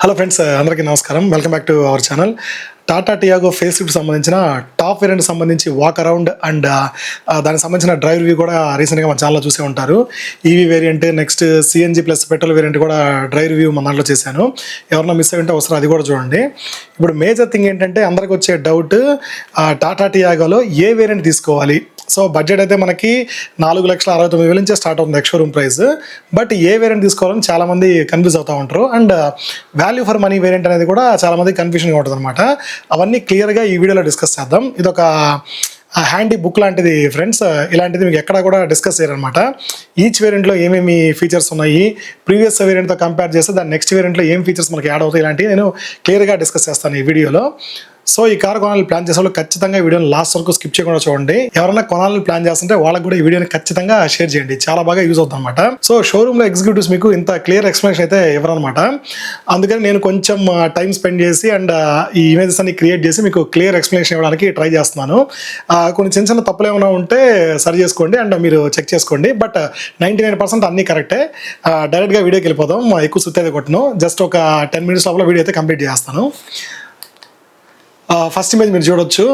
Hello friends, అందరికీ నమస్కారం. Welcome back to our channel. Tata Tiago face lift సంబంధించిన టాప్ వేరియంట్ సంబంధించి వాక్ అరౌండ్ అండ్ దానికి సంబంధించిన డ్రైవ్ రివ్యూ కూడా రీసెంట్గా మన ఛానల్లో చూసే ఉంటారు. EV variant, next CNG plus petrol variant కూడా డ్రైవ్ రివ్యూ మన దాంట్లో చేశాను. ఎవరన్నా మిస్ అయ్యి ఉంటే ఒకసారి అది కూడా చూడండి. ఇప్పుడు మేజర్ థింగ్ ఏంటంటే అందరికి వచ్చే డౌట్, టాటా టియాగోలో ఏ వేరియంట్ తీసుకోవాలి. సో బడ్జెట్ అయితే మనకి 4,69,000 నుంచే స్టార్ట్ అవుతుంది ex-showroom price. But A variant తీసుకోవాలని చాలామంది కన్ఫ్యూజ్ అవుతూ ఉంటారు. And value for money variant అనేది కూడా చాలామంది కన్ఫ్యూషన్గా ఉంటుంది అనమాట. అవన్నీ క్లియర్గా ఈ వీడియోలో డిస్కస్ చేద్దాం. ఇది ఒక హ్యాండీ బుక్ లాంటిది ఫ్రెండ్స్. ఇలాంటిది మీకు ఎక్కడా కూడా డిస్కస్ చేయరనమాట. ఈచ్ వేరియంట్లో ఏమేమి ఫీచర్స్ ఉన్నాయి, ప్రీవియస్ వేరియంట్తో కంపేర్ చేస్తే దాని నెక్స్ట్ వేరియంట్లో ఏం ఫీచర్స్ మనకి యాడ్ అవుతాయి, ఇలాంటివి నేను క్లియర్గా డిస్కస్ చేస్తాను ఈ వీడియోలో. సో ఈ కారు కొనాలని ప్లాన్ చేసే వాళ్ళు ఖచ్చితంగా ఈ వీడియోని లాస్ట్ వరకు స్కిప్ చేయకుండా చూడండి. ఎవరైనా కొనాలని ప్లాన్ చేస్తుంటే వాళ్ళకి కూడా ఈ వీడియోని ఖచ్చితంగా షేర్ చేయండి, చాలా బాగా యూజ్ అవుతుంది అనమాట. సో షోరూమ్లో ఎగ్జిక్యూటివ్స్ మీకు ఇంత క్లియర్ ఎక్స్ప్లెనేషన్ అయితే ఇవ్వరనమాట. అందుకని నేను కొంచెం టైం స్పెండ్ చేసి అండ్ ఈ ఇమేజెస్ అన్ని క్రియేట్ చేసి మీకు క్లియర్ ఎక్స్ప్లెనేషన్ ఇవ్వడానికి ట్రై చేస్తున్నాను. కొన్ని చిన్న చిన్న తప్పులు ఏమైనా ఉంటే సరి చేసుకోండి అండ్ మీరు చెక్ చేసుకోండి. బట్ 99% అన్నీ కరెక్టే. డైరెక్ట్గా వీడియోకి వెళ్ళిపోదాం. ఎక్కువ సుత్తి అయితే కొట్టను. జస్ట్ ఒక 10 minutes లోపల వీడియో అయితే కంప్లీట్ చేస్తాను. ఫస్ట్ ఇమేజ్ మీరు చూడొచ్చు.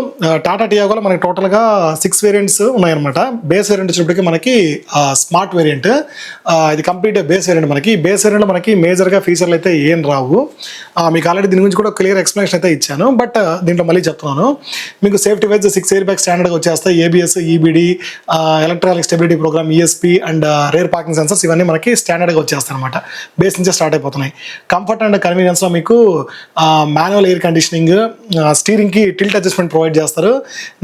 టాటా టియాగోలో మనకి టోటల్గా 6 వేరియంట్స్ ఉన్నాయన్నమాట. బేస్ వేరియంట్ వచ్చినప్పటికీ మనకి స్మార్ట్ వేరియంట్, ఇది కంప్లీట్ బేస్ వేరియంట్. మనకి బేస్ వేరియంట్లో మనకి మేజర్గా ఫీచర్లు అయితే ఏం రావు. మీకు ఆల్రెడీ దీని గురించి కూడా క్లియర్ ఎక్స్ప్లెనేషన్ అయితే ఇచ్చాను. బట్ దీంట్లో మళ్ళీ చెప్తున్నాను. మీకు సేఫ్టీ వైజ్ 6 ఎయిర్ బ్యాగ్ స్టాండర్డ్గా వచ్చేస్తాయి. ABS, EBD, electronic stability program, ESP and rear parking sensors ఇవన్నీ మనకి స్టాండర్డ్గా వచ్చేస్తాయి అనమాట. బేస్ నుంచే స్టార్ట్ అయిపోతున్నాయి. కంఫర్ట్ అండ్ కన్వీనియన్స్లో మీకు మాన్యువల్ ఎయిర్ కండిషనింగ్, స్టీరింగ్కి టిల్ట్ అడ్జస్ట్మెంట్ ప్రొవైడ్ చేస్తారు.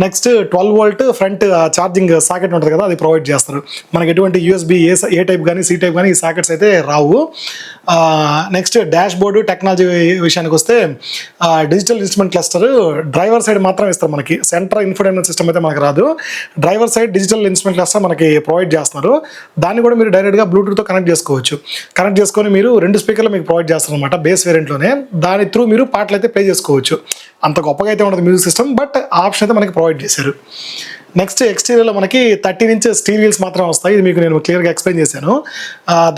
Next 12 volt front charging socket ఉంటుంది కదా, అది ప్రొవైడ్ చేస్తారు. మనకి ఎటువంటి యూఎస్బి ఏ టైప్ కానీ సి టైప్ కానీ ఈ సాకెట్స్ అయితే రావు. నెక్స్ట్ డాష్ బోర్డు టెక్నాలజీ విషయానికి వస్తే digital instrument cluster driver side మాత్రం ఇస్తారు. మనకి సెంటర్ ఇన్ఫోటైన్మెంట్ సిస్టమ్ అయితే మనకు రాదు. Driver side digital instrument cluster మనకి ప్రొవైడ్ చేస్తున్నారు. దాన్ని కూడా మీరు డైరెక్ట్గా బ్లూటూత్తో కనెక్ట్ చేసుకోవచ్చు. కనెక్ట్ చేసుకొని మీరు 2 స్పీకర్లు మీకు ప్రొవైడ్ చేస్తారు అనమాట బేస్ వేరియంట్లోనే. దాని త్రూ మీరు పాటలు అయితే ప్లే చేసుకోవచ్చు. అంత గొప్పగా అయితే ఉండదు మ్యూజిక్ సిస్టమ్, బట్ ఆప్షన్ అయితే మనకి ప్రొవైడ్ చేశారు. నెక్స్ట్ ఎక్స్టీరియర్లో మనకి 13 inch స్టీల్ వీల్స్ మాత్రం వస్తాయి. ఇది మీకు నేను క్లియర్గా ఎక్స్ప్లెయిన్ చేశాను.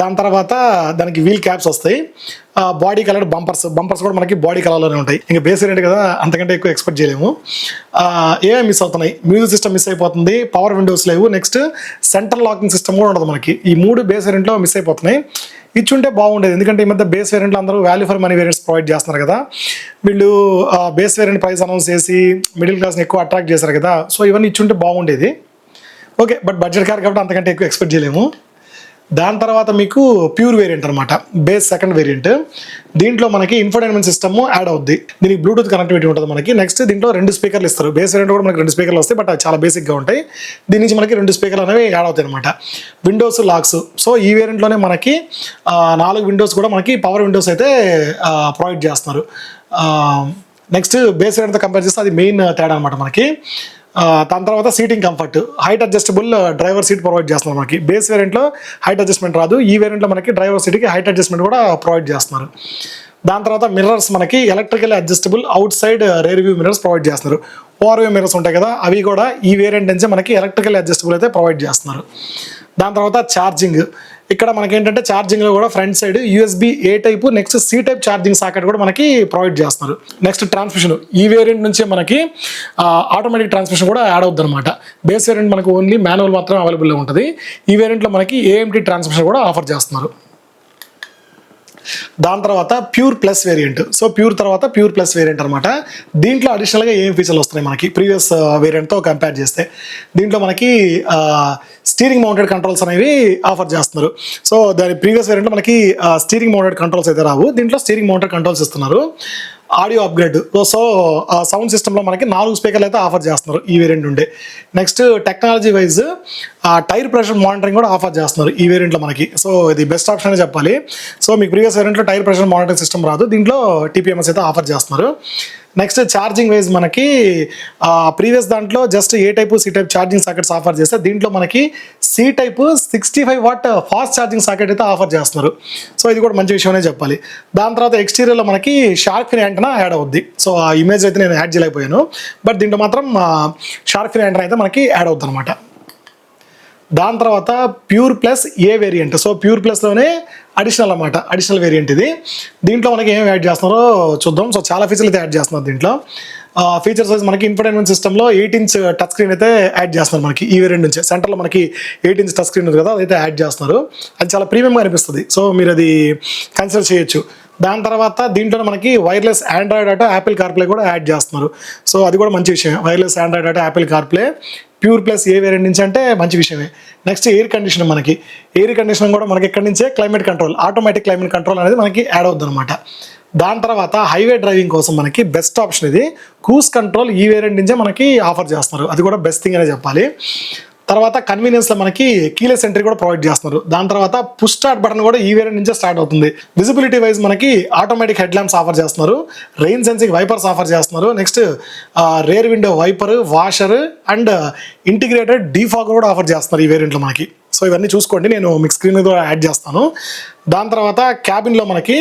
దాని తర్వాత దానికి వీల్ క్యాప్స్ వస్తాయి. బాడీ కలర్ బంపర్స్ కూడా మనకి బాడీ కలర్లోనే ఉంటాయి. ఇంకా బేస్ వేరియంట్ కదా, అంతకంటే ఎక్కువ ఎక్స్పెక్ట్ చేయలేము. ఏమేమి మిస్ అవుతున్నాయి, మ్యూజిక్ సిస్టమ్ మిస్ అయిపోతుంది, పవర్ విండోస్ లేవు, నెక్స్ట్ సెంట్రల్ లాకింగ్ సిస్టమ్ కూడా ఉండదు మనకి. ఈ 3 బేస్ వేరియంట్లో మిస్ అయిపోతున్నాయి. ఇచ్చుంటే బాగుండేది, ఎందుకంటే ఈ మధ్య బేస్ వేరియంట్లో అందరూ value for money variants provide చేస్తున్నారు కదా. వీళ్ళు బేస్ వేరియంట్ ప్రైస్ అనౌన్స్ చేసి మిడిల్ క్లాస్ని ఎక్కువ అట్రాక్ట్ చేశారు కదా. సో ఇవన్నీ ఇచ్చుంటే బాగుండేది. ఓకే, బట్ బడ్జెట్ కార్ కాబట్టి అంతకంటే ఎక్కువ ఎక్స్పెక్ట్ చేయలేము. దాని తర్వాత మీకు ప్యూర్ వేరియంట్ అనమాట, బేస్ సెకండ్ వేరియంట్. దీంట్లో మనకి ఇన్ఫోటైన్మెంట్ సిస్టమ్ యాడ్ అవుద్ది. దీనికి బ్లూటూత్ కనెక్టివిటీ ఉంటుంది మనకి. నెక్స్ట్ దీంట్లో 2 స్పీకర్లు ఇస్తారు. బేస్ వేరియంట్ కూడా మనకి 2 స్పీకర్లు వస్తాయి, బట్ చాలా బేసిక్గా ఉంటాయి. దీని నుంచి మనకి 2 స్పీకర్లు అనేవి యాడ్ అవుతాయి అనమాట. విండోస్ లాక్స్. సో ఈ వేరియంట్లోనే మనకి 4 విండోస్ కూడా మనకి పవర్ విండోస్ అయితే ప్రొవైడ్ చేస్తున్నారు. నెక్స్ట్ బేస్ వేరియంట్తో కంపేర్ చేస్తే అది మెయిన్ తేడా అనమాట మనకి. దాని తర్వాత seating comfort, height adjustable driver seat provide చేస్తున్నారు మనకి. బేస్ వేరియంట్లో హైట్ అడ్జస్ట్మెంట్ రాదు. ఈ వేరియంట్లో మనకి డ్రైవర్ సీట్కి హైట్ అడ్జస్ట్మెంట్ కూడా ప్రొవైడ్ చేస్తున్నారు. దాని తర్వాత మిర్రర్స్ మనకి electrical adjustable out side rear view mirrors provide చేస్తున్నారు. ఓఆర్వీ మిర్రర్స్ ఉంటాయి కదా, అవి కూడా ఈ వేరియంట్ నుంచే మనకి ఎలక్ట్రికల్ అడ్జస్టబుల్ అయితే ప్రొవైడ్ చేస్తున్నారు. దాని తర్వాత ఛార్జింగ్. ఇక్కడ మనకి ఏంటంటే ఛార్జింగ్లో కూడా front side USB A type, next C type charging socket కూడా మనకి ప్రొవైడ్ చేస్తున్నారు. నెక్స్ట్ ట్రాన్స్మిషన్, ఈ వేరియంట్ నుంచే మనకి ఆటోమేటిక్ ట్రాన్స్మిషన్ కూడా యాడ్ అవుతుంది అనమాట. బేస్ వేరియంట్ మనకు ఓన్లీ మాన్యువల్ మాత్రం అవైలబుల్గా ఉంటుంది. ఈ వేరియంట్లో మనకి ఏఎంటీ ట్రాన్స్మిషన్ కూడా ఆఫర్ చేస్తున్నారు. దాని తర్వాత pure plus variant. So pure తర్వాత ప్యూర్ ప్లస్ వేరియంట్ అనమాట. దీంట్లో అడిషనల్గా ఏం ఫీచర్లు వస్తున్నాయి మనకి ప్రీవియస్ వేరియంట్తో కంపేర్ చేస్తే. దీంట్లో మనకి స్టీరింగ్ మౌంటెడ్ కంట్రోల్స్ అనేవి ఆఫర్ చేస్తున్నారు. సో దాని ప్రీవియస్ వేరియంట్లో మనకి స్టీరింగ్ మౌంటెడ్ కంట్రోల్స్ అయితే రావు. దీంట్లో స్టీరింగ్ మౌంటెడ్ కంట్రోల్స్ ఇస్తున్నారు. ఆడియో అప్గ్రేడ్, సో సౌండ్ సిస్టంలో మనకి 4 స్పీకర్లు అయితే ఆఫర్ చేస్తున్నారు ఈ వేరియంట్ ఉండే. Next technology wise tyre pressure monitoring కూడా ఆఫర్ చేస్తున్నారు ఈ వేరియంట్లో మనకి. సో ఇది బెస్ట్ ఆప్షన్ అని చెప్పాలి. సో మీకు ప్రీవియస్ వేరియంట్లో టైర్ ప్రెషర్ మానిటరింగ్ సిస్టమ్ రాదు, దీంట్లో టీపీఎంఎస్ అయితే ఆఫర్ చేస్తున్నారు. నెక్స్ట్ ఛార్జింగ్ వైజ్ మనకి ప్రీవియస్ దాంట్లో just A type C type charging sockets offer చేస్తే దీంట్లో మనకి C type 65 watt fast charging socket అయితే ఆఫర్ చేస్తున్నారు. సో ఇది కూడా మంచి విషయమే చెప్పాలి. దాని తర్వాత ఎక్స్టీరియర్లో మనకి షార్క్ ఫిన్ యాంటెనా యాడ్ అవుద్ది. సో ఆ ఇమేజ్ అయితే నేను యాడ్ చేయలేకపోయాను, బట్ దీంట్లో మాత్రం షార్క్ ఫిన్ యాంటెనా అయితే మనకి యాడ్ అవుద్ది అనమాట. దాని తర్వాత pure plus A variant. So pure ప్లస్లోనే additional అన్నమాట, అడిషనల్ వేరియంట్ ఇది. దీంట్లో మనకి ఏం యాడ్ చేస్తున్నారో చూద్దాం. సో చాలా ఫీచర్లు అయితే యాడ్ చేస్తున్నారు దీంట్లో. ఫీచర్స్ వైజ్ మనకి ఇన్ఫోటైన్మెంట్ సిస్టంలో 8" టచ్ స్క్రీన్ అయితే యాడ్ చేస్తున్నారు మనకి ఈ వేరియంట్ నుంచి. సెంటర్లో మనకి 8" టచ్ స్క్రీన్ ఉంది కదా, అదైతే యాడ్ చేస్తున్నారు. అది చాలా ప్రీమియంగా అనిపిస్తుంది, సో మీరు అది కన్సిడర్ చేయొచ్చు. దాని తర్వాత దీంట్లో మనకి wireless Android Auto Apple CarPlay కూడా యాడ్ చేస్తున్నారు. సో అది కూడా మంచి విషయం, wireless Android Auto Apple CarPlay pure plus A variant నుంచి అంటే మంచి విషయమే. నెక్స్ట్ ఎయిర్ కండిషన్, మనకి ఎయిర్ కండిషన్ కూడా మనకి ఇక్కడ నుంచే climate control, automatic climate control అనేది మనకి యాడ్ అవుతుంది అనమాట. దాని తర్వాత హైవే డ్రైవింగ్ కోసం మనకి బెస్ట్ ఆప్షన్ ఇది, క్రూజ్ కంట్రోల్ ఈ వేరియంట్ నుంచే మనకి ఆఫర్ చేస్తున్నారు. అది కూడా బెస్ట్ థింగ్ అనే చెప్పాలి. తర్వాత కన్వీనియన్స్లో మనకి కీలెస్ ఎంట్రీ కూడా ప్రొవైడ్ చేస్తున్నారు. దాని తర్వాత పుష్ స్టార్ట్ బటన్ కూడా ఈ వేరియంట్ నుంచే స్టార్ట్ అవుతుంది. విజిబిలిటీ వైజ్ మనకి ఆటోమేటిక్ హెడ్ ల్యాంప్స్ ఆఫర్ చేస్తున్నారు, రెయిన్ సెన్సింగ్ వైపర్స్ ఆఫర్ చేస్తున్నారు. Next rear window wiper, washer and integrated defog కూడా ఆఫర్ చేస్తున్నారు ఈ వేరియంట్లో మనకి. సో ఇవన్నీ చూసుకోండి, నేను మీకు స్క్రీన్ మీద యాడ్ చేస్తాను. దాని తర్వాత క్యాబిన్లో మనకి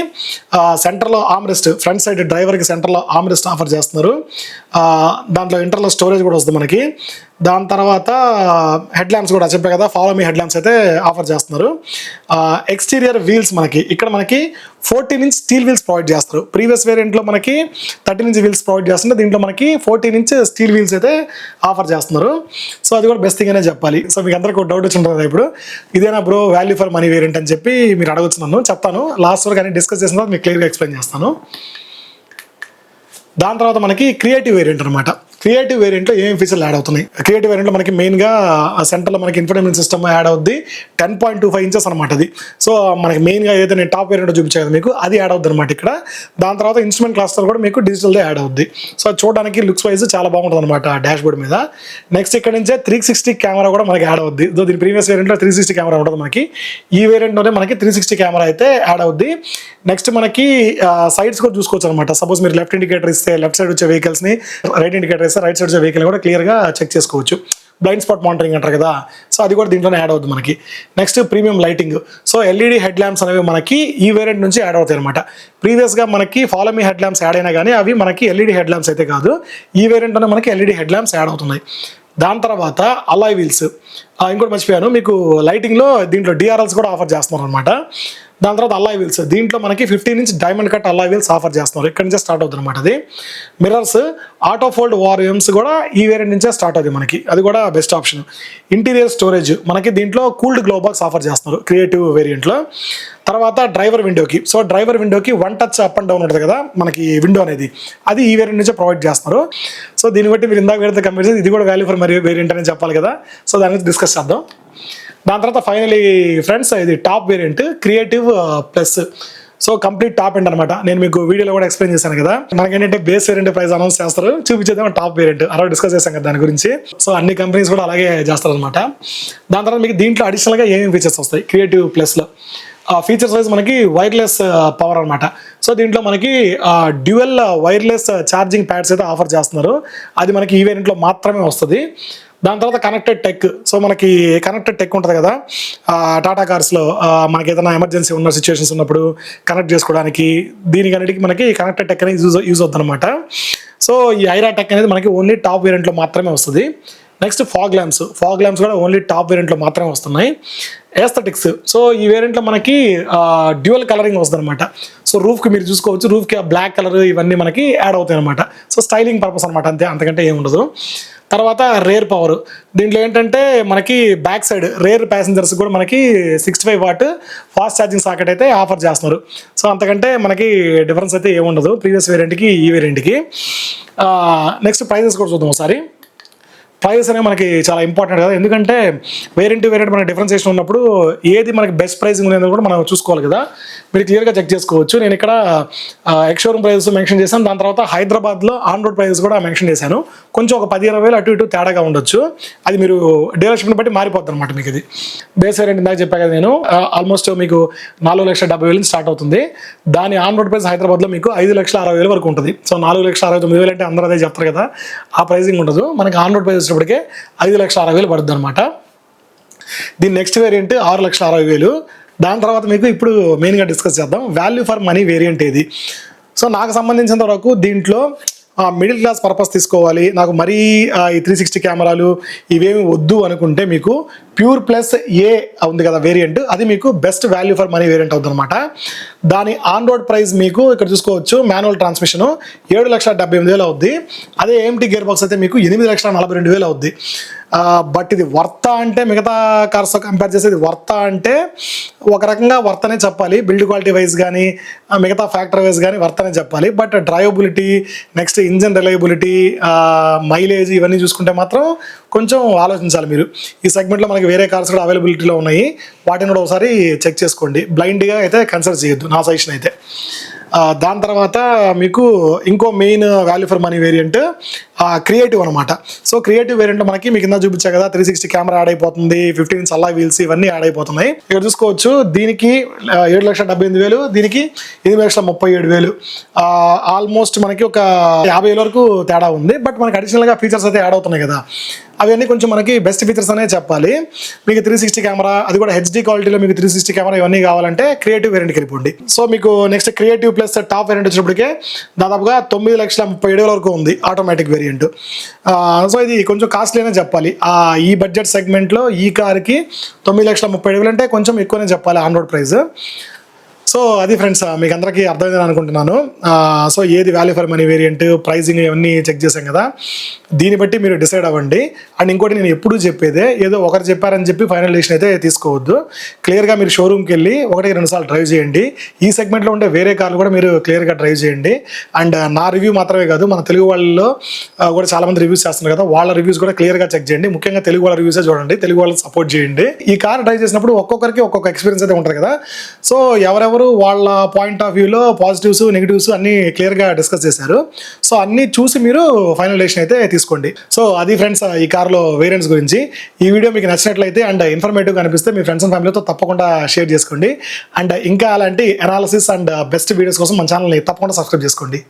సెంటర్లో ఆమ్రెస్ట్, ఫ్రంట్ సైడ్ డ్రైవర్కి సెంటర్లో ఆమ్రెస్ట్ ఆఫర్ చేస్తున్నారు. దాంట్లో ఇంటర్నల్ స్టోరేజ్ కూడా వస్తుంది మనకి. దాని తర్వాత హెడ్ ల్యాంప్స్ కూడా చెప్పే కదా, ఫాలో మీ హెడ్ ల్యాంప్స్ అయితే ఆఫర్ చేస్తున్నారు. ఎక్స్టీరియర్ వీల్స్ మనకి ఇక్కడ మనకి 14" స్టీల్ వీల్స్ ప్రొవైడ్ చేస్తారు. ప్రీవియస్ వేరియంట్లో మనకి 13" వీల్స్ ప్రొవైడ్ చేస్తుంటే దీంట్లో మనకి 14" స్టీల్ వీల్స్ అయితే ఆఫర్ చేస్తున్నారు. సో అది కూడా బెస్ట్ థింగ్ అనే చెప్పాలి. సో మీకు అందరికీ ఒక డౌట్ వచ్చి ఉంటుంది కదా, ఇప్పుడు ఇదేనా bro value for money variant అని చెప్పి మీరు అడగచ్చు. నన్ను చెప్తాను, లాస్ట్ వరకు అన్ని డిస్కస్ చేసిన తర్వాత మీకు క్లియర్గా ఎక్స్ప్లెయిన్ చేస్తాను. దాని తర్వాత మనకి క్రియేటివ్ వేరియంట్ అనమాట. క్రియేటివ్ వేరియంట్లో ఏమేమి ఫీచర్లు యాడ్ అవుతున్నాయి? క్రియేటివ్ వేరియంట్లో మనకి మెయిన్గా సెంటర్లో మనకి ఇన్ఫోటైన్మెంట్ సిస్టమ్ యాడ్ అవుద్ది, 10.25 ఇంచెస్ అనమాట అది. సో మనకి మెయిన్గా ఏదైతే నేను టాప్ వేరియంట్ చూపించాను మీకు, అది యాడ్ అవుద్ది అనమాట ఇక్కడ. దాని తర్వాత ఇన్స్ట్రుమెంట్ క్లస్టర్ కూడా మీకు డిజిటల్దే యాడ్ అవుద్ది. సో అది చూడడానికి లుక్స్ వైజ్ చాలా బాగుంటుంది అనమాట డాష్ బోర్డ్ మీద. నెక్స్ట్ ఇక్కడ నుంచే 360 కెమెరా కూడా మనకి యాడ్ అవుద్ది. దీని ప్రీవియస్ వేరియంట్లో 360 కెమెరా ఉంటుంది మనకి, ఈ వేరియంట్లోనే మనకి 360 కెమెరా అయితే యాడ్ అవుద్ది. నెక్స్ట్ మనకి సైడ్స్ కూడా చూసుకోవచ్చు అనమాట. సపోజ్ మీరు లెఫ్ట్ ఇండికేటర్ ఇస్తే లెఫ్ట్ సైడ్ వచ్చే వెహికల్స్ని, రైట్ ఇండికేటర్ ఇస్తే రైట్ సైడ్ వచ్చే వెహికల్ కూడా క్లియర్గా చెక్ చేసుకోవచ్చు. బ్లైండ్ స్పాట్ మానిటరింగ్ అంటారు కదా, సో అది కూడా దీంట్లోనే యాడ్ అవుతుంది మనకి. Next premium lighting. So LED head lamps అనేవి మనకి ఈ వేరియంట్ నుంచి యాడ్ అవుతాయి అనమాట. ప్రీవియస్గా మనకి follow me head lamps add అయినా కానీ అవి మనకి ఎల్ఈడి హెడ్ ల్యాంప్స్ అయితే కాదు, ఈ వేరియంట్లోనే మనకి ఎల్ఈడి హెడ్ ల్యాంప్స్ యాడ్ అవుతున్నాయి. దాని తర్వాత అలాయ్ వీల్స్, ఇంకోటి మర్చిపోయాను, మీకు లైటింగ్లో దీంట్లో డిఆర్ఎల్స్ కూడా ఆఫర్ చేస్తున్నారు అనమాట. దాని తర్వాత అలాయ్ వీల్స్, దీంట్లో మనకి 15" diamond cut alloy wheels offer చేస్తున్నారు. ఇక్కడ నుంచే స్టార్ట్ అవుతుంది అనమాట అది. మిర్రర్స్, ఆటో ఫోల్డ్ వారియమ్స్ కూడా ఈ వేరియంట్ నుంచే స్టార్ట్ అవుతుంది మనకి, అది కూడా బెస్ట్ ఆప్షన్. ఇంటీరియర్ స్టోరేజ్ మనకి దీంట్లో కూల్డ్ గ్లో బాక్స్ ఆఫర్ చేస్తున్నారు క్రియేటివ్ వేరియంట్లో. తర్వాత డ్రైవర్ విండోకి, సో డ్రైవర్ విండోకి 1 టచ్ అప్ అండ్ డౌన్ ఉంటుంది కదా మనకి విండో అనేది, అది ఈ వేరియంట్ నుంచే ప్రొవైడ్ చేస్తున్నారు. సో దీన్ని బట్టి మీరు ఇందాక వేరే కంపేర్ చేసి ఇది కూడా వాల్యూ ఫర్ మరి వేరియంట్ అని చెప్పాలి కదా, సో దాని గురించి డిస్కస్ చేద్దాం. దాని తర్వాత ఫైనలీ ఫ్రెండ్స్, ఇది top variant creative plus. So complete top end అనమాట. నేను మీకు వీడియోలో కూడా ఎక్స్ప్లెయిన్ చేశాను కదా, మనకేంటంటే బేస్ వేరియంట్ ప్రైస్ అనౌన్స్ చేస్తారు, చూపించేదేమో టాప్ వేరియంట్, అలా డిస్కస్ చేశాం కదా దాని గురించి. సో అన్ని కంపెనీస్ కూడా అలాగే చేస్తారు అనమాట. దాని తర్వాత మీకు దీంట్లో అడిషనల్గా ఏమేమి ఫీచర్స్ వస్తాయి క్రియేటివ్ ప్లస్లో? ఫీచర్స్ వైజ్ మనకి వైర్లెస్ పవర్ అనమాట. సో దీంట్లో మనకి డ్యూయల్ వైర్లెస్ ఛార్జింగ్ ప్యాడ్స్ అయితే ఆఫర్ చేస్తున్నారు, అది మనకి ఈ వేరియంట్లో మాత్రమే వస్తుంది. దాని తర్వాత కనెక్టెడ్ టెక్. సో మనకి కనెక్టెడ్ టెక్ ఉంటుంది కదా టాటా కార్స్లో, మనకి ఏదైనా ఎమర్జెన్సీ ఉన్న సిచ్యువేషన్స్ ఉన్నప్పుడు కనెక్ట్ చేసుకోవడానికి, దీనికన్నిటికీ మనకి కనెక్టెడ్ టెక్ అనేది యూజ్ అవుతుంది అనమాట. సో ఈ ఐరా టెక్ అనేది మనకి ఓన్లీ టాప్ వేరియంట్లో మాత్రమే వస్తుంది. నెక్స్ట్ ఫాగ్ ల్యాంప్స్ కూడా ఓన్లీ టాప్ వేరియంట్లో మాత్రమే వస్తున్నాయి. ఏస్థెటిక్స్, సో ఈ వేరియంట్లో మనకి డ్యూయల్ కలరింగ్ వస్తుంది అనమాట. సో రూఫ్కి మీరు చూసుకోవచ్చు, రూఫ్కి ఆ బ్లాక్ కలర్ ఇవన్నీ మనకి యాడ్ అవుతాయి అనమాట. సో స్టైలింగ్ పర్పస్ అనమాట, అంతకంటే ఏముండదు. తర్వాత రేర్ పవర్, దీంట్లో ఏంటంటే మనకి బ్యాక్ సైడ్ రేర్ ప్యాసింజర్స్ కూడా మనకి 65 వాట్ ఫాస్ట్ ఛార్జింగ్ సాకెట్ అయితే ఆఫర్ చేస్తున్నారు. సో అంతకంటే మనకి డిఫరెన్స్ అయితే ఏముండదు ప్రీవియస్ వేరియంట్కి ఈ వేరియంట్కి. నెక్స్ట్ ప్రైజెస్ కూడా చూద్దాం ఒకసారి. ప్రైస్ అనేవి మనకి చాలా ఇంపార్టెంట్ కదా, ఎందుకంటే వేరియంట్ మనకి డిఫరెన్సియేషన్ ఉన్నప్పుడు ఏది మనకి బెస్ట్ ప్రైసింగ్ అనేది కూడా మనం చూసుకోవాలి కదా, మీరు క్లియర్గా చెక్ చేసుకోవచ్చు. నేను ఇక్కడ ఎక్స్ షోరూమ్ ప్రైజెస్ మెన్షన్ చేశాను, దాని తర్వాత హైదరాబాద్లో ఆన్ రోడ్ ప్రైజెస్ కూడా మెన్షన్ చేశాను. కొంచెం ఒక 10-20 వేలు అటు ఇటు తేడాగా ఉండొచ్చు, అది మీరు డీలర్షిప్ని బట్టి మారిపోద్ది అనమాట మీకు. ఇది బేస్ వేరియంట్ ఇందాక చెప్పా కదా నేను, ఆల్మోస్ట్ మీకు 4,70,000 స్టార్ట్ అవుతుంది. దాని ఆన్ రోడ్ ప్రైస్ హైదరాబాద్లో మీకు 5,60,000 వరకు ఉంటుంది. సో 4,69,000 అంటే అందరూ అదే చెప్తారు కదా, ఆ ప్రైజింగ్ ఉండదు. మనకి ఆన్ రోడ్ ప్రైస్ వచ్చేటప్పటికే 5,60,000 పడుతుంది అనమాట. దీని నెక్స్ట్ వేరియంట్ 6,60,000. దాని తర్వాత మీకు ఇప్పుడు మెయిన్గా డిస్కస్ చేద్దాం వాల్యూ ఫర్ మనీ వేరియంట్ ఏది. సో నాకు సంబంధించినంత వరకు దీంట్లో మిడిల్ క్లాస్ పర్పస్ తీసుకోవాలి, నాకు మరీ ఈ 360 కెమెరాలు ఇవేమి వద్దు అనుకుంటే మీకు ప్యూర్ ప్లస్ ఏ ఉంది కదా వేరియంట్, అది మీకు best value for money variant అవుతుంది అనమాట. దాని ఆన్ రోడ్ ప్రైస్ మీకు ఇక్కడ చూసుకోవచ్చు, మాన్యువల్ ట్రాన్స్మిషన్ 7,78,000 అవుద్ది. అదే ఏఎంటీ గేర్ బాక్స్ అయితే మీకు 8,42,000 అవుద్ది. బట్ ఇది వర్తా అంటే మిగతా కార్స్తో కంపేర్ చేసి ఇది వర్తా అంటే ఒక రకంగా వర్తనే చెప్పాలి. బిల్డ్ క్వాలిటీ వైజ్ కానీ మిగతా ఫ్యాక్టర్ వైజ్ కానీ వర్తనే చెప్పాలి. But drivability, next engine reliability, mileage ఇవన్నీ చూసుకుంటే మాత్రం కొంచెం ఆలోచించాలి మీరు. ఈ సెగ్మెంట్లో మనకి వేరే కార్స్ కూడా అవైలబిలిటీలో ఉన్నాయి, వాటిని కూడా ఒకసారి చెక్ చేసుకోండి. బ్లైండ్గా అయితే కన్సిడర్ చేయొద్దు నా సజెషన్ అయితే. దాని తర్వాత మీకు ఇంకో main value for money variant creative అనమాట. సో క్రియేటివ్ వేరియంట్లో మనకి మీకు కింద చూపించా కదా, 360 కెమెరా యాడ్ అయిపోతుంది, 15 ఇంచ్ అలా వీల్స్ ఇవన్నీ యాడ్ అయిపోతున్నాయి. ఇక్కడ చూసుకోవచ్చు, దీనికి 7,78,000, దీనికి 8,37,000. ఆల్మోస్ట్ మనకి ఒక 50,000 వరకు తేడా ఉంది. బట్ మనకి అడిషనల్గా ఫీచర్స్ అయితే యాడ్ అవుతున్నాయి కదా, అవన్నీ కొంచెం మనకి బెస్ట్ ఫీచర్స్ అనే చెప్పాలి. మీకు 360 కెమెరా, అది కూడా హెచ్డి క్వాలిటీలో మీకు 360 కెమెరా ఇవన్నీ కావాలంటే క్రియేటివ్ వేరియంట్కి వెళ్ళిపోండి. సో మీకు next creative plus top variant వచ్చినప్పటికే దాదాపుగా 9,37,000 వరకు ఉంది ఆటోమేటిక్ వేరియంట్. సో ఇది కొంచెం కాస్ట్లీ అనే చెప్పాలి. ఈ బడ్జెట్ సెగ్మెంట్లో ఈ కార్కి 9,37,000 అంటే కొంచెం ఎక్కువనే చెప్పాలి ఆన్ రోడ్ ప్రైస్. సో అది ఫ్రెండ్స్, మీకు అందరికీ అర్థమైందని అనుకుంటున్నాను. సో ఏది value for money variant, pricing ఇవన్నీ చెక్ చేసాం కదా, దీన్ని బట్టి మీరు డిసైడ్ అవ్వండి. అండ్ ఇంకోటి నేను ఎప్పుడూ చెప్పేదే, ఏదో ఒకరు చెప్పారని చెప్పి ఫైనల్ డెసిషన్ అయితే తీసుకోవద్దు. క్లియర్గా మీరు షోరూమ్కి వెళ్ళి 1-2 సార్లు డ్రైవ్ చేయండి. ఈ సెగ్మెంట్లో ఉండే వేరే కార్లు కూడా మీరు క్లియర్గా డ్రైవ్ చేయండి. అండ్ నా రివ్యూ మాత్రమే కాదు, మన తెలుగు వాళ్ళలో కూడా చాలామంది రివ్యూస్ చేస్తున్నారు కదా, వాళ్ళ రివ్యూస్ కూడా క్లియర్గా చెక్ చేయండి. ముఖ్యంగా తెలుగు వాళ్ళ రివ్యూసే చూడండి, తెలుగు వాళ్ళకి సపోర్ట్ చేయండి. ఈ కార్ డ్రైవ్ చేసినప్పుడు ఒక్కొక్కరికి ఒక్కొక్క ఎక్స్పీరియన్స్ అయితే ఉంటుంది కదా. సో ఎవరెవరు వాళ్ళ పాయింట్ ఆఫ్ వ్యూలో పాజిటివ్స్ నెగిటివ్స్ అన్ని క్లియర్గా డిస్కస్ చేశారు. సో అన్ని చూసి మీరు ఫైనల్ డెసిషన్ అయితే తీసుకోండి. సో అది ఫ్రెండ్స్ ఈ కార్లో వేరియంట్స్ గురించి. ఈ వీడియో మీకు నచ్చినట్లయితే అండ్ ఇన్ఫర్మేటివ్గా అనిపిస్తే మీ ఫ్రెండ్స్ అండ్ ఫ్యామిలీతో తప్పకుండా షేర్ చేసుకోండి. అండ్ ఇంకా అలాంటి అనాలిసిస్ అండ్ బెస్ట్ వీడియోస్ కోసం మన ఛానల్ని తప్పకుండా సబ్స్క్రైబ్ చేసుకోండి.